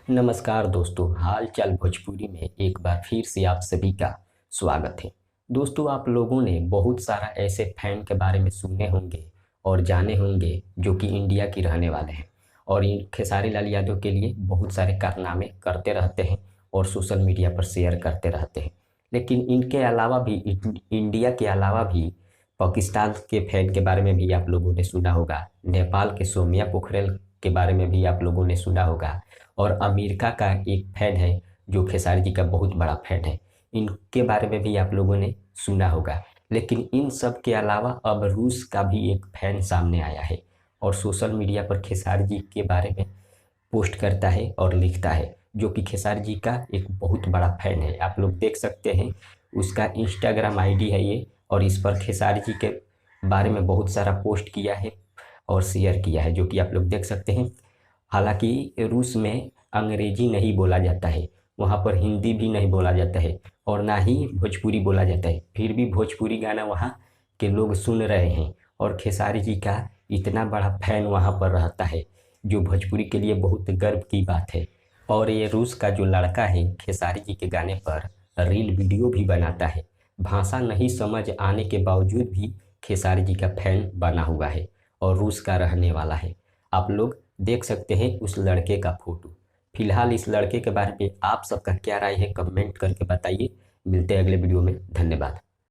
नमस्कार दोस्तों, हाल चाल भोजपुरी में एक बार फिर से आप सभी का स्वागत है। दोस्तों, आप लोगों ने बहुत सारा ऐसे फैन के बारे में सुने होंगे और जाने होंगे जो कि इंडिया की रहने वाले हैं और इन खेसारी लाल यादव के लिए बहुत सारे कारनामे करते रहते हैं और सोशल मीडिया पर शेयर करते रहते हैं। लेकिन इनके अलावा भी इंडिया के अलावा भी पाकिस्तान के फैन के बारे में भी आप लोगों ने सुना होगा, नेपाल के सौम्या पोखरेल के बारे में भी आप लोगों ने सुना होगा और अमेरिका का एक फैन है जो खेसारी जी का बहुत बड़ा फैन है। इनके बारे में भी आप लोगों ने सुना होगा। लेकिन इन सब के अलावा अब रूस का भी एक फैन सामने आया है और सोशल मीडिया पर खेसारी जी के बारे में पोस्ट करता है और लिखता है, जो कि खेसारी जी का एक बहुत बड़ा फैन है। आप लोग देख सकते हैं, उसका इंस्टाग्राम आईडी है ये और इस पर खेसारी जी के बारे में बहुत सारा पोस्ट किया है और शेयर किया है, जो कि आप लोग देख सकते हैं। हालांकि रूस में अंग्रेजी नहीं बोला जाता है, वहाँ पर हिंदी भी नहीं बोला जाता है और ना ही भोजपुरी बोला जाता है, फिर भी भोजपुरी गाना वहाँ के लोग सुन रहे हैं और खेसारी जी का इतना बड़ा फैन वहाँ पर रहता है, जो भोजपुरी के लिए बहुत गर्व की बात है। और ये रूस का जो लड़का है खेसारी जी के गाने पर रील वीडियो भी बनाता है। भाषा नहीं समझ आने के बावजूद भी खेसारी जी का फैन बना हुआ है और रूस का रहने वाला है। आप लोग देख सकते हैं उस लड़के का फोटो। फिलहाल इस लड़के के बारे में आप सबका क्या राय है, कमेंट करके बताइए। मिलते हैं अगले वीडियो में। धन्यवाद।